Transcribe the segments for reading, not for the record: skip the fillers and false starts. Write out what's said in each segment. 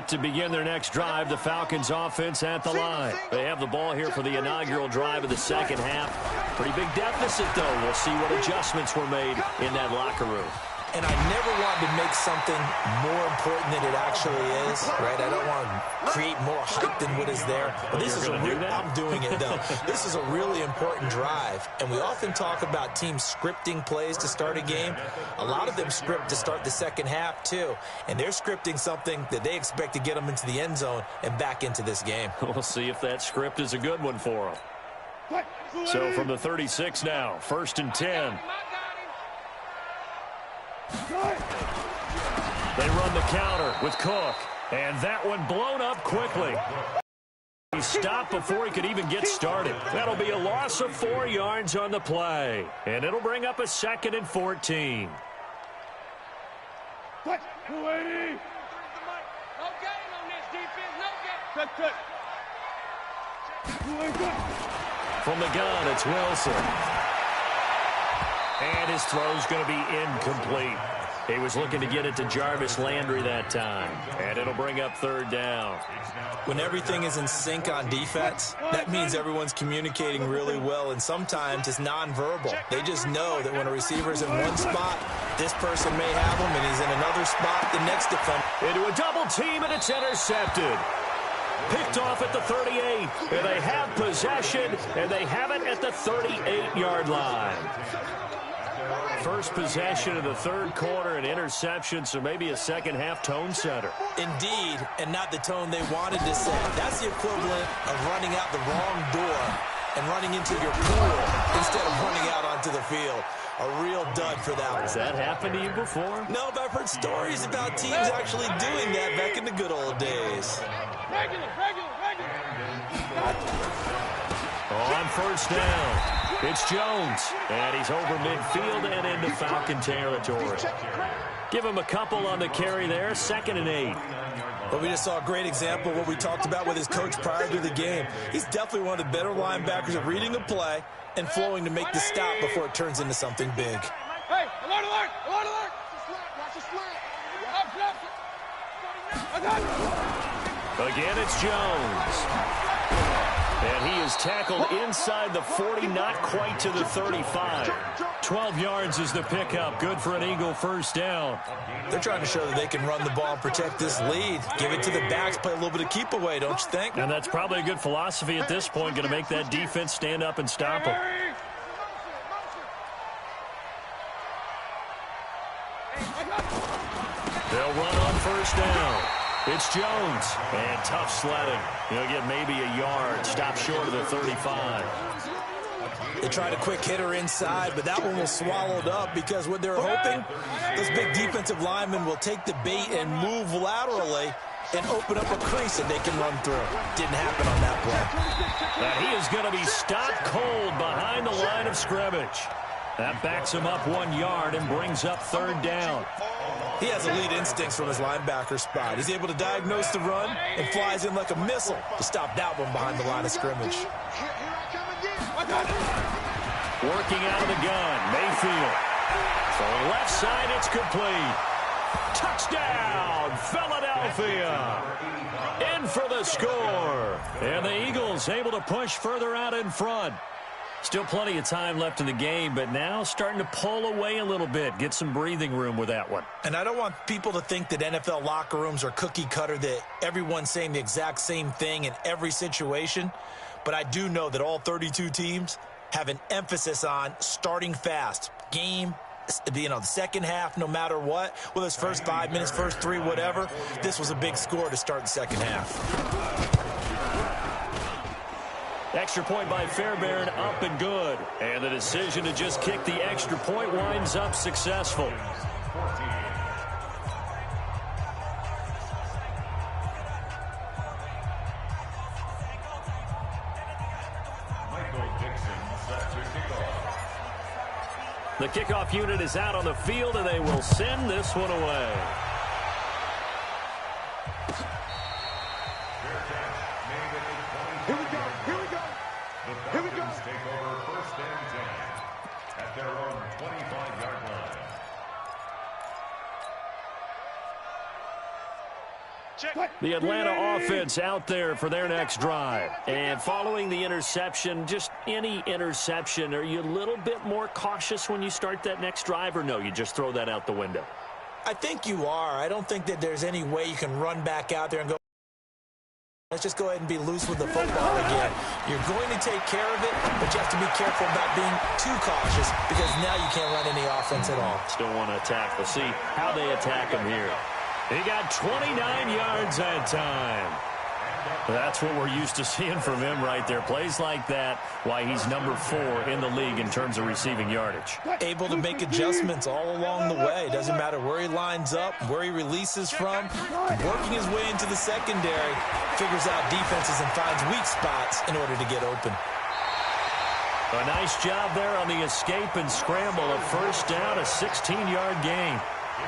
Set to begin their next drive, the Falcons offense at the line. They have the ball here for the inaugural drive of the second half. Pretty big deficit, though. We'll see what adjustments were made in that locker room. And I never wanted to make something more important than it actually is, right? I don't want to create more hype than what is there. But this is I'm doing it, though. This is a really important drive. And we often talk about teams scripting plays to start a game. A lot of them script to start the second half, too. And they're scripting something that they expect to get them into the end zone and back into this game. We'll see if that script is a good one for them. So from the 36 now, 1st and 10. They run the counter with Cook, and that one blown up quickly. He stopped before he could even get started. That'll be a loss of 4 yards on the play, and it'll bring up a 2nd and 14. From the gun, it's Wilson. And his throw's going to be incomplete. He was looking to get it to Jarvis Landry that time. And it'll bring up 3rd down. When everything is in sync on defense, that means everyone's communicating really well. And sometimes it's nonverbal. They just know that when a receiver's in one spot, this person may have him, and he's in another spot, the next defender. Into a double team, and it's intercepted. Picked off at the 38, and they have possession, and they have it at the 38-yard line. First possession of the 3rd quarter, an interception, so maybe a second-half tone setter. Indeed, and not the tone they wanted to set. That's the equivalent of running out the wrong door and running into your pool instead of running out onto the field. A real dud for that one. Has that happened to you before? No, but I've heard stories about teams actually doing that back in the good old days. On 1st down. It's Jones, and he's over midfield and into Falcon territory. Give him a couple on the carry there, 2nd and 8. But we just saw a great example of what we talked about with his coach prior to the game. He's definitely one of the better linebackers at reading a play and flowing to make the stop before it turns into something big. Hey, alert, alert, alert, alert. Watch the slide. Again, it's Jones. And he is tackled inside the 40, not quite to the 35. 12 yards is the pickup. Good for an Eagle 1st down. They're trying to show that they can run the ball and protect this lead. Give it to the backs, play a little bit of keep away, don't you think? And that's probably a good philosophy at this point, going to make that defense stand up and stop them. They'll run on 1st down. It's Jones, and tough sledding. He'll get maybe a yard, stop short of the 35. They tried a quick hitter inside, but that one was swallowed up because what they're hoping, those big defensive linemen will take the bait and move laterally and open up a crease that they can run through. Didn't happen on that play. And he is going to be stopped cold behind the line of scrimmage. That backs him up 1 yard and brings up 3rd down. He has elite instincts from his linebacker spot. He's able to diagnose the run and flies in like a missile to stop that one behind the line of scrimmage. Working out of the gun, Mayfield. So left side, it's complete. Touchdown, Philadelphia. In for the score. And the Eagles able to push further out in front. Still plenty of time left in the game, but now starting to pull away a little bit, get some breathing room with that one. And I don't want people to think that NFL locker rooms are cookie cutter, that everyone's saying the exact same thing in every situation. But I do know that all 32 teams have an emphasis on starting fast. Game, the second half, no matter what, whether it's first 5 minutes, first 3, whatever, this was a big score to start the second half. Extra point by Fairbairn, up and good. And the decision to just kick the extra point winds up successful. The kickoff unit is out on the field, and they will send this one away. The Atlanta offense out there for their next drive. And following the interception, just any interception, are you a little bit more cautious when you start that next drive, or no, you just throw that out the window? I think you are. I don't think that there's any way you can run back out there and go, let's just go ahead and be loose with the football again. You're going to take care of it, but you have to be careful about being too cautious because now you can't run any offense at all. Still want to attack. We'll see how they attack him here. He got 29 yards that time. That's what we're used to seeing from him right there. Plays like that, why he's number 4 in the league in terms of receiving yardage. Able to make adjustments all along the way. Doesn't matter where he lines up, where he releases from. Working his way into the secondary, figures out defenses and finds weak spots in order to get open. A nice job there on the escape and scramble. A first down, a 16-yard gain.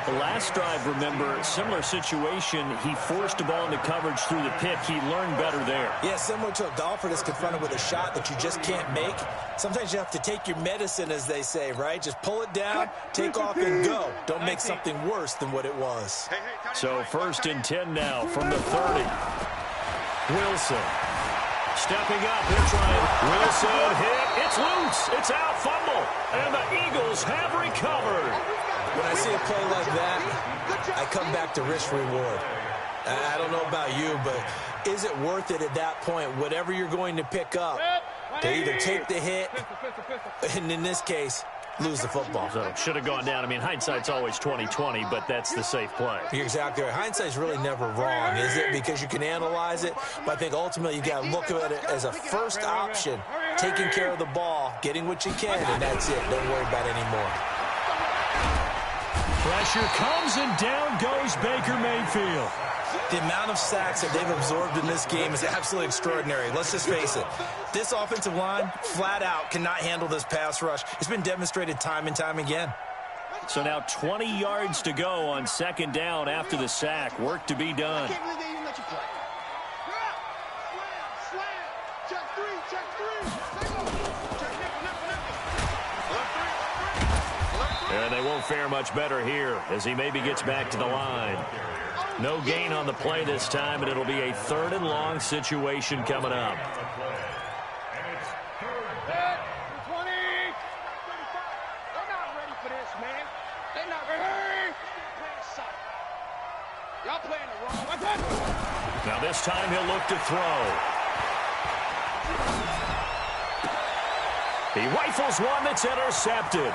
The last drive, remember, similar situation. He forced the ball into coverage through the pick. He learned better there. Yeah, similar to a golfer that's confronted with a shot that you just can't make. Sometimes you have to take your medicine, as they say, right? Just pull it down, take off, and go. Don't make something worse than what it was. So 1st and 10 now from the 30. Wilson stepping up. They're trying. Wilson hit. It's loose. It's out. Fumble. And the Eagles have recovered. When I see a play like that, I come back to risk-reward. I don't know about you, but is it worth it at that point? Whatever you're going to pick up, to either take the hit, and in this case, lose the football. So should have gone down. I mean, hindsight's always 20/20, but that's the safe play. You're exactly right. Hindsight's really never wrong, is it? Because you can analyze it, but I think ultimately you got to look at it as a first option, taking care of the ball, getting what you can, and that's it. Don't worry about it anymore. Pressure comes, and down goes Baker Mayfield. The amount of sacks that they've absorbed in this game is absolutely extraordinary. Let's just face it. This offensive line, flat out, cannot handle this pass rush. It's been demonstrated time and time again. So now 20 yards to go on 2nd down after the sack. Work to be done. And they won't fare much better here as he maybe gets back to the line. No gain on the play this time, and it'll be a 3rd and long situation coming up. Now this time he'll look to throw. He rifles one that's intercepted.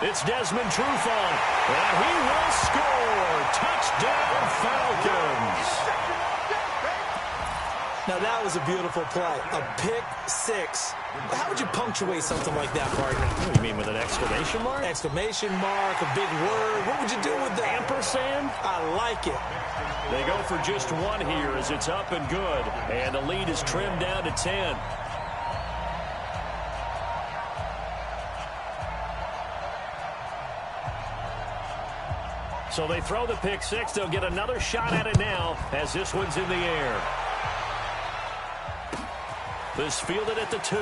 It's Desmond Trufant, and he will score. Touchdown, Falcons. Now, that was a beautiful play. A pick six. How would you punctuate something like that, partner? What do you mean, with an exclamation mark? Exclamation mark, a big word. What would you do with that? Ampersand? I like it. They go for just one here as it's up and good, and the lead is trimmed down to 10. So they throw the pick six. They'll get another shot at it now as this one's in the air. This fielded at the 2.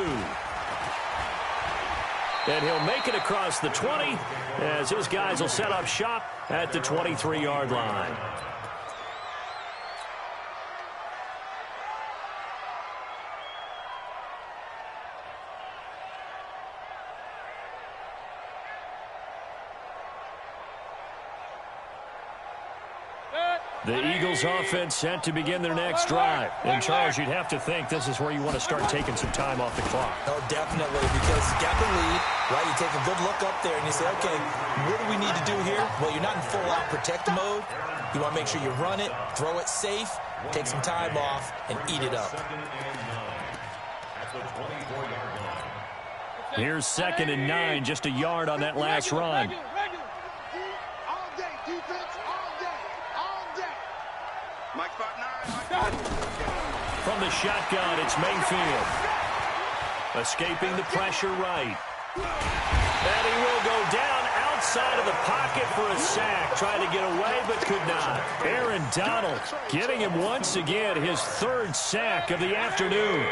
And he'll make it across the 20 as his guys will set up shop at the 23-yard line. The Eagles offense set to begin their next drive. And, Charles, you'd have to think this is where you want to start taking some time off the clock. Oh, definitely, because you got the lead, right? You take a good look up there and you say, okay, what do we need to do here? Well, you're not in full-out protect mode. You want to make sure you run it, throw it safe, take some time off, and eat it up. Here's 2nd and 9, just a yard on that last run. From the shotgun, it's Mayfield. Escaping the pressure right. And he will go down outside of the pocket for a sack. Tried to get away, but could not. Aaron Donald getting him once again, his 3rd sack of the afternoon.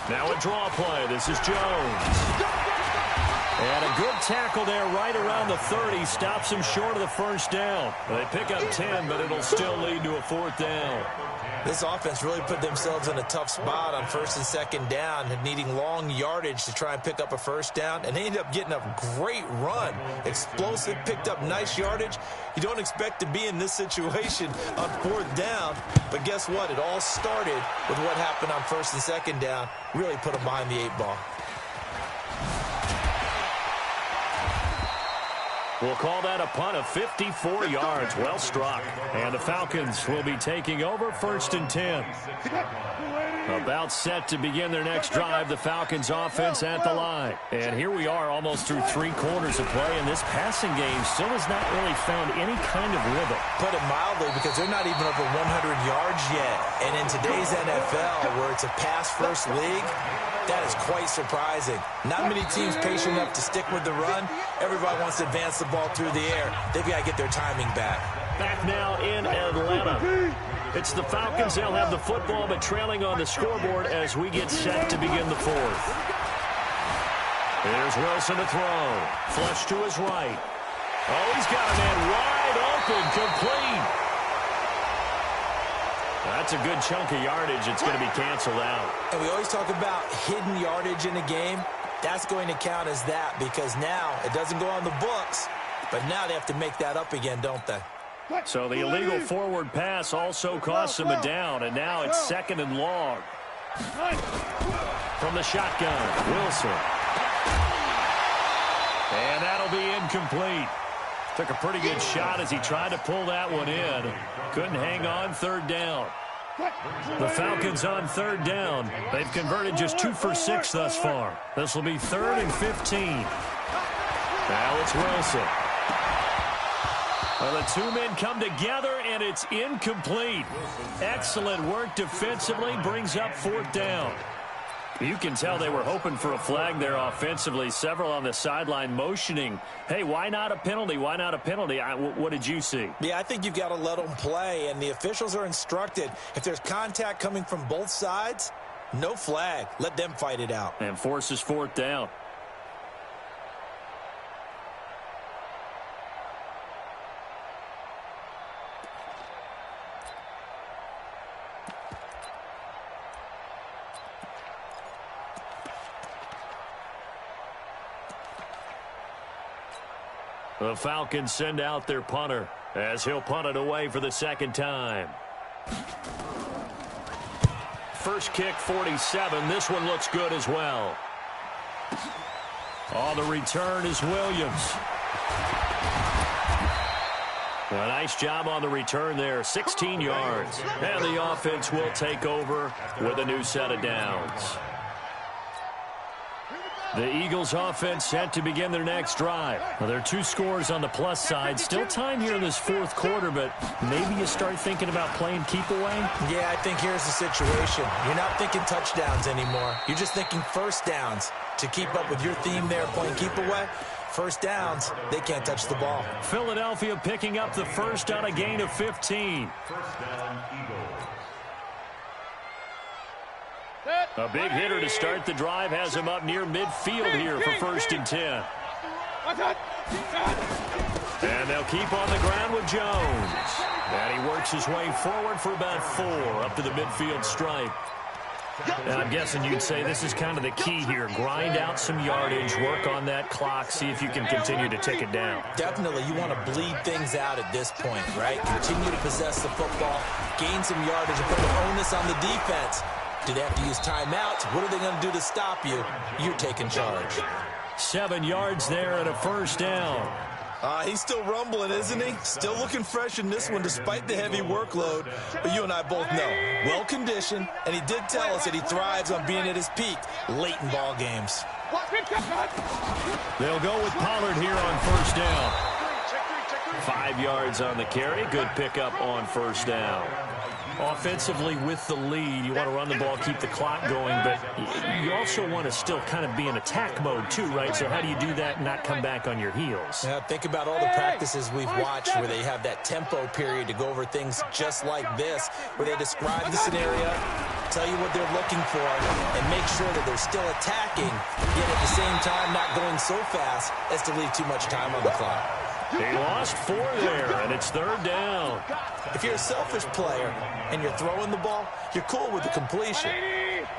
Now a draw play. This is Jones. And a good tackle there right around the 30. Stops him short of the first down. They pick up 10, but it'll still lead to a 4th down. This offense really put themselves in a tough spot on 1st and 2nd down, needing long yardage to try and pick up a 1st down, and they ended up getting a great run. Explosive, picked up nice yardage. You don't expect to be in this situation on 4th down, but guess what? It all started with what happened on 1st and 2nd down. Really put them behind the 8 ball. We'll call that a punt of 54 yards. Well struck. And the Falcons will be taking over 1st and 10. About set to begin their next drive. The Falcons offense at the line. And here we are almost through 3 quarters of play. And this passing game still has not really found any kind of rhythm. Put it mildly, because they're not even over 100 yards yet. And in today's NFL, where it's a pass-first league, that is quite surprising. Not many teams patient enough to stick with the run. Everybody wants to advance the ball through the air. They've got to get their timing back. Back now in Atlanta. It's the Falcons. They'll have the football, but trailing on the scoreboard as we get set to begin the 4th. Here's Wilson to throw. Flush to his right. Oh, he's got a man wide open, complete. That's a good chunk of yardage. It's going to be canceled out. And we always talk about hidden yardage in a game. That's going to count as that, because now it doesn't go on the books, but now they have to make that up again, don't they? So the illegal forward pass also costs him a down, and now it's 2nd and long. From the shotgun, Wilson. And that'll be incomplete. Took a pretty good shot as he tried to pull that one in. Couldn't hang on, 3rd down. The Falcons on 3rd down. They've converted just 2 for 6 thus far. This will be 3rd and 15. Now it's Wilson. Well, the 2 men come together, and it's incomplete. Excellent work defensively, brings up 4th down. You can tell they were hoping for a flag there offensively. Several on the sideline motioning, hey, why not a penalty? Why not a penalty? What did you see? Yeah, I think you've got to let them play, and the officials are instructed. If there's contact coming from both sides, no flag. Let them fight it out. And forces 4th down. The Falcons send out their punter as he'll punt it away for the 2nd time. First kick, 47. This one looks good as well. On the return is Williams. A nice job on the return there, 16 yards. And the offense will take over with a new set of downs. The Eagles offense set to begin their next drive. Well, there are 2 scores on the plus side. Still time here in this 4th quarter, but maybe you start thinking about playing keep away? Yeah, I think here's the situation. You're not thinking touchdowns anymore. You're just thinking 1st downs. To keep up with your theme there, playing keep away, 1st downs, they can't touch the ball. Philadelphia picking up the 1st on a gain of 15. A big hitter to start the drive has him up near midfield here for 1st and 10. And they'll keep on the ground with Jones. And he works his way forward for about 4 up to the midfield stripe. And I'm guessing you'd say this is kind of the key here. Grind out some yardage, work on that clock, see if you can continue to tick it down. Definitely, you want to bleed things out at this point, right? Continue to possess the football, gain some yardage, and put the onus on the defense. Do they have to use timeouts? What are they going to do to stop you? You're taking charge. 7 yards there and a 1st down. He's still rumbling, isn't he? Still looking fresh in this one despite the heavy workload. But you and I both know, well-conditioned, and he did tell us that he thrives on being at his peak late in ball games. They'll go with Pollard here on 1st down. 5 yards on the carry. Good pickup on 1st down. Offensively with the lead, you want to run the ball, keep the clock going, but you also want to still kind of be in attack mode too, right? So how do you do that and not come back on your heels? Yeah, think about all the practices we've watched where they have that tempo period to go over things just like this, where they describe the scenario, tell you what they're looking for and make sure that they're still attacking, yet at the same time not going so fast as to leave too much time on the clock. He lost 4 there, and it's 3rd down. If you're a selfish player and you're throwing the ball, you're cool with the completion.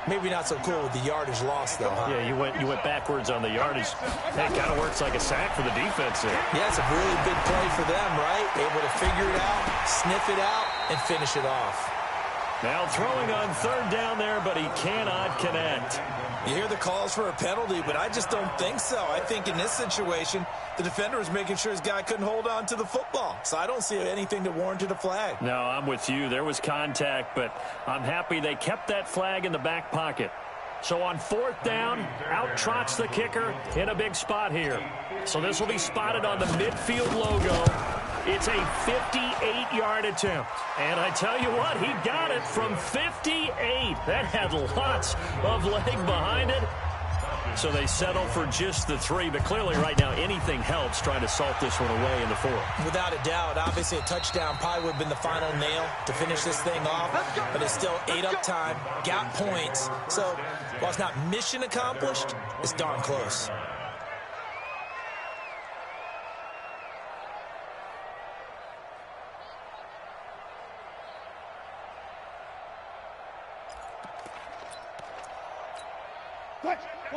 Maybe not so cool with the yardage loss, though, huh? Yeah, you went backwards on the yardage. That kind of works like a sack for the defense there. Yeah, it's a really big play for them, right? Able to figure it out, sniff it out, and finish it off. Now throwing on 3rd down there, but he cannot connect. You hear the calls for a penalty, but I just don't think so. I think in this situation, the defender was making sure his guy couldn't hold on to the football. So I don't see anything that warranted a flag. No, I'm with you. There was contact, but I'm happy they kept that flag in the back pocket. So on 4th down, out trots the kicker in a big spot here. So this will be spotted on the midfield logo. It's a 58-yard attempt. And I tell you what, he got it from 58. That had lots of leg behind it. So they settle for just the 3. But clearly right now, anything helps trying to salt this one away in the 4th. Without a doubt, obviously a touchdown probably would have been the final nail to finish this thing off. But it's still ate up time, got points. So while it's not mission accomplished, it's darn close.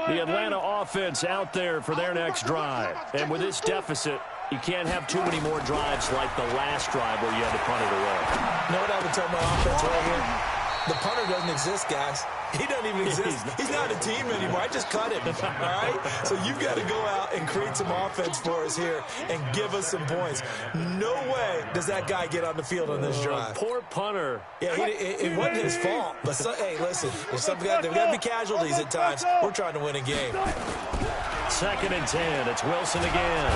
The Atlanta offense out there for their next drive. And with this deficit, you can't have too many more drives like the last drive where you had to punt it away. You know what I would tell my offense right here? The punter doesn't exist, guys. He doesn't even exist. He's not a team anymore. I just cut him, all right? So you've got to go out and create some offense for us here and give us some points. No way does that guy get on the field on this drive. Poor punter. Yeah, it wasn't his fault. But, hey, listen, there's got to be casualties at times. We're trying to win a game. 2nd and 10. It's Wilson again.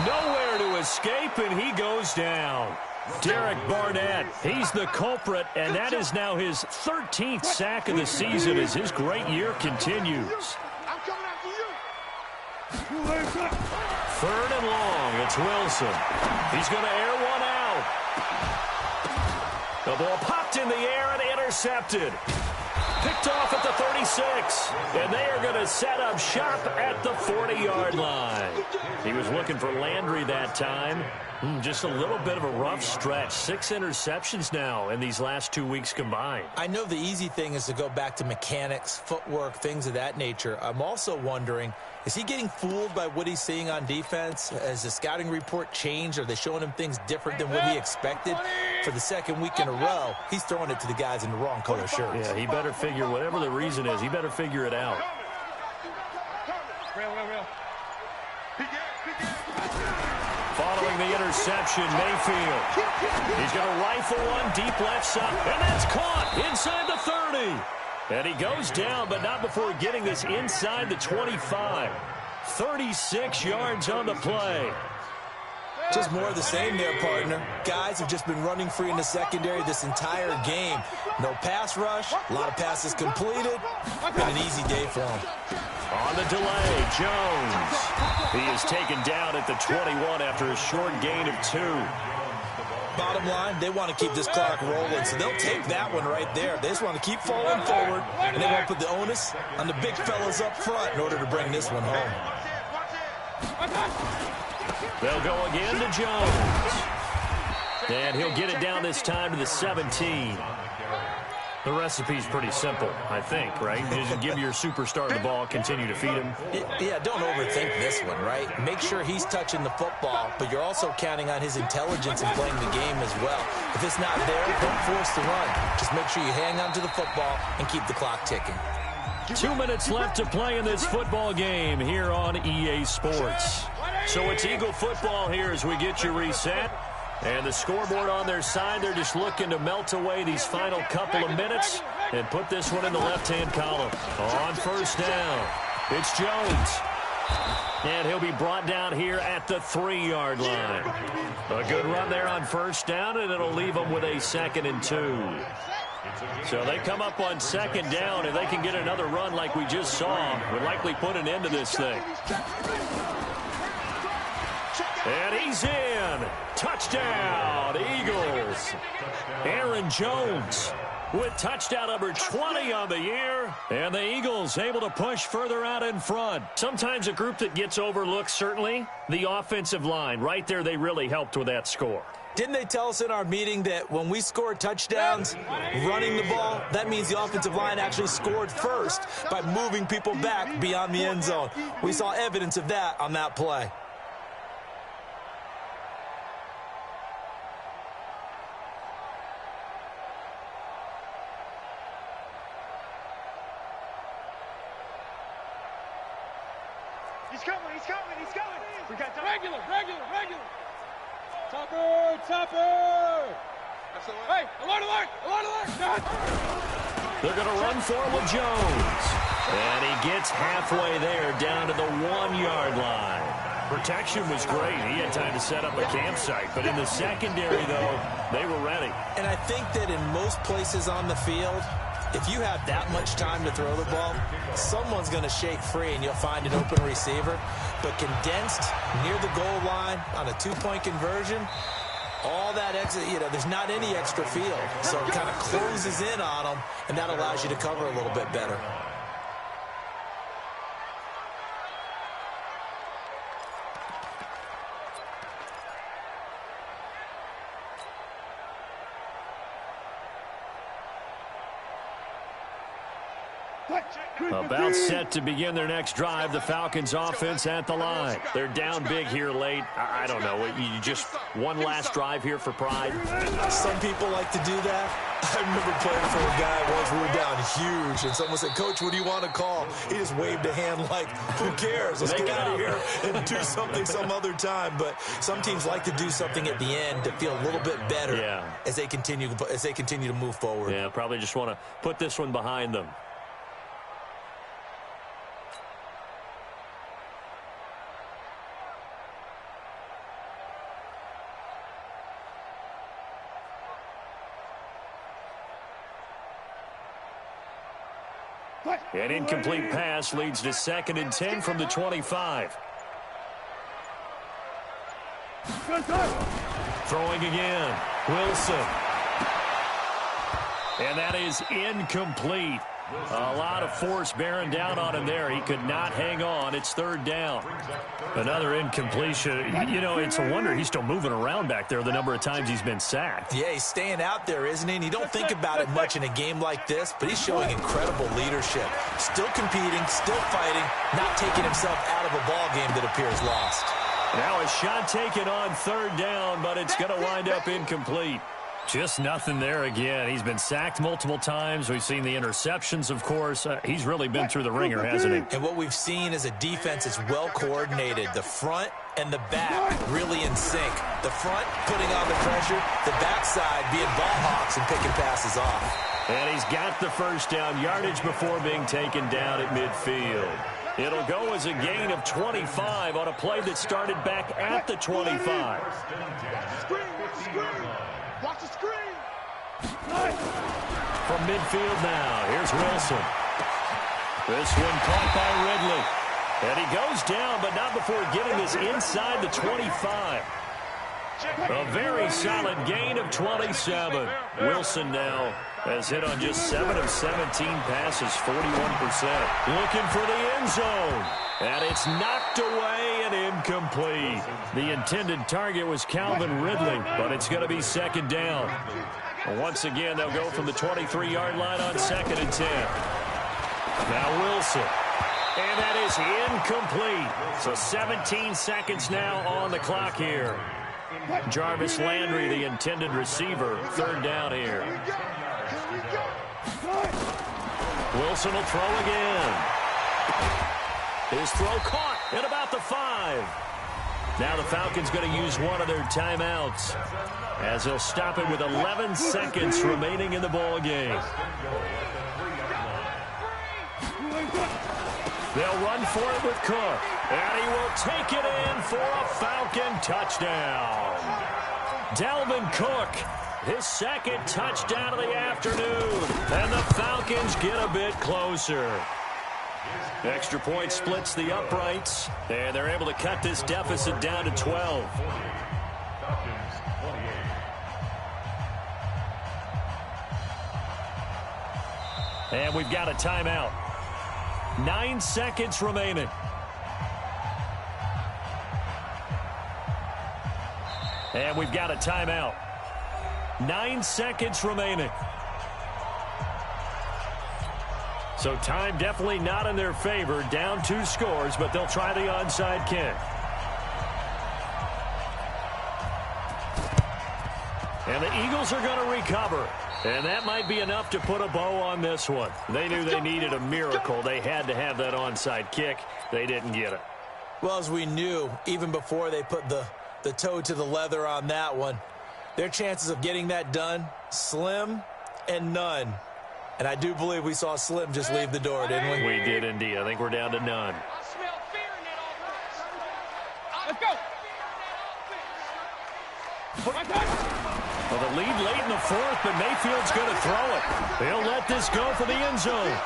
Nowhere to escape, and he goes down. Derek Barnett, he's the culprit, and that is now his 13th sack of the season as his great year continues. 3rd and long, it's Wilson. He's going to air one out. The ball popped in the air and intercepted. Picked off at the 36, and they are going to set up shop at the 40-yard line. He was looking for Landry that time. Just a little bit of a rough stretch. 6 interceptions now in these last 2 weeks combined. I know the easy thing is to go back to mechanics, footwork, things of that nature. I'm also wondering, is he getting fooled by what he's seeing on defense? Has the scouting report changed? Are they showing him things different than what he expected? For the 2nd week in a row, he's throwing it to the guys in the wrong color shirts. Yeah, he better figure, whatever the reason is, he better figure it out. Following the interception, Mayfield. He's going to rifle one deep left side, and that's caught inside the 30. And he goes down, but not before getting this inside the 25. 36 yards on the play. Just more of the same there, partner. Guys have just been running free in the secondary this entire game. No pass rush, a lot of passes completed. Been an easy day for them. On the delay, Jones. He is taken down at the 21 after a short gain of 2. Bottom line, they want to keep this clock rolling, so they'll take that one right there. They just want to keep falling forward, and they want to put the onus on the big fellas up front in order to bring this one home. They'll go again to Jones. And he'll get it down this time to the 17. The recipe's pretty simple, I think, right? Just give your superstar the ball, continue to feed him. Yeah, don't overthink this one, right? Make sure he's touching the football, but you're also counting on his intelligence in playing the game as well. If it's not there, don't force the run. Just make sure you hang on to the football and keep the clock ticking. 2 minutes left to play in this football game here on EA Sports. So it's Eagle football here as we get you reset. And the scoreboard on their side, they're just looking to melt away these final couple of minutes and put this one in the left-hand column. On 1st down, it's Jones. And he'll be brought down here at the 3-yard line. A good run there on 1st down, and it'll leave them with a 2nd and 2. So they come up on 2nd down. If they can get another run like we just saw, would likely put an end to this thing. And he's in. Touchdown, Eagles. Aaron Jones with touchdown number 20 on the year. And the Eagles able to push further out in front. Sometimes a group that gets overlooked, certainly, the offensive line. Right there, they really helped with that score. Didn't they tell us in our meeting that when we score touchdowns running the ball, that means the offensive line actually scored first by moving people back beyond the end zone? We saw evidence of that on that play. He's coming. We got regular. Topper. Hey, alert. They're going to run for it with Jones. And he gets halfway there down to the 1-yard line. Protection was great. He had time to set up a campsite. But in the secondary, though, they were ready. And I think that in most places on the field, if you have that much time to throw the ball, someone's going to shake free and you'll find an open receiver. But condensed near the goal line on a 2-point conversion, all that exit, there's not any extra field. So it kind of closes in on them, and that allows you to cover a little bit better. About set to begin their next drive, the Falcons offense at the line. They're down big here late. I don't know. You just one last drive here for pride? Some people like to do that. I remember playing for a guy once. We were down huge, and someone said, "Coach, what do you want to call?" He just waved a hand like, who cares? Let's get out of here and do something some other time. But some teams like to do something at the end to feel a little bit better as they continue to move forward. Yeah, probably just want to put this one behind them. An incomplete pass leads to 2nd and 10 from the 25. Throwing again. Wilson. And that is incomplete. A lot of force bearing down on him there. He could not hang on. It's 3rd down. Another incompletion. It's a wonder he's still moving around back there the number of times he's been sacked. Yeah, he's staying out there, isn't he? And you don't think about it much in a game like this, but he's showing incredible leadership. Still competing, still fighting, not taking himself out of a ball game that appears lost. Now a shot taken on 3rd down, but it's going to wind up incomplete. Just nothing there again. He's been sacked multiple times. We've seen the interceptions, of course. He's really been through the ringer, hasn't he? And what we've seen is a defense that's well coordinated. The front and the back really in sync. The front putting on the pressure, the backside being ball hawks and picking passes off. And he's got the 1st down yardage before being taken down at midfield. It'll go as a gain of 25 on a play that started back at the 25. Watch the screen. From midfield now, here's Wilson. This one caught by Ridley. And he goes down, but not before getting this inside the 25. A very solid gain of 27. Wilson now has hit on just 7 of 17 passes, 41%. Looking for the end zone. And it's knocked away and incomplete. The intended target was Calvin Ridley, but it's going to be 2nd down. Once again, they'll go from the 23-yard line on 2nd and 10. Now Wilson. And that is incomplete. So 17 seconds now on the clock here. Jarvis Landry, the intended receiver, 3rd down here. Wilson will throw again. His throw caught at about the 5. Now the Falcons going to use one of their timeouts as they'll stop it with 11 seconds remaining in the ball game. They'll run for it with Cook, and he will take it in for a Falcon touchdown. Dalvin Cook, his 2nd touchdown of the afternoon, and the Falcons get a bit closer. Extra point splits the uprights, and they're able to cut this deficit down to 12. And we've got a timeout. 9 seconds remaining. And we've got a timeout. 9 seconds remaining. So time definitely not in their favor. Down 2 scores, but they'll try the onside kick. And the Eagles are going to recover. And that might be enough to put a bow on this one. They knew they needed a miracle. They had to have that onside kick. They didn't get it. Well, as we knew, even before they put the toe to the leather on that one, their chances of getting that done, slim and none. And I do believe we saw Slim just leave the door, didn't we? We did indeed. I think we're down to none. I smell fear in that offense. Let's go. Well, the lead late in the 4th, but Mayfield's going to throw it. They'll let this go for the end zone.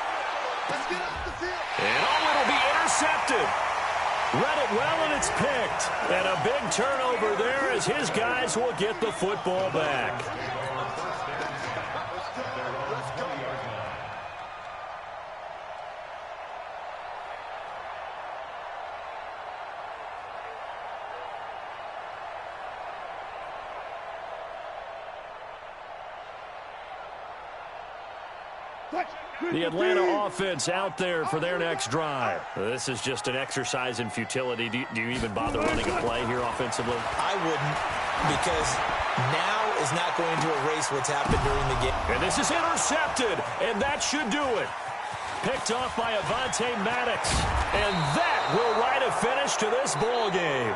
And it'll be intercepted. Read it well, and it's picked. And a big turnover there as his guys will get the football back. The Atlanta offense out there for their next drive. This is just an exercise in futility. Do you even bother running a play here offensively? I wouldn't, because now is not going to erase what's happened during the game. And this is intercepted, and that should do it. Picked off by Avonte Maddox. And that will write a finish to this ball game.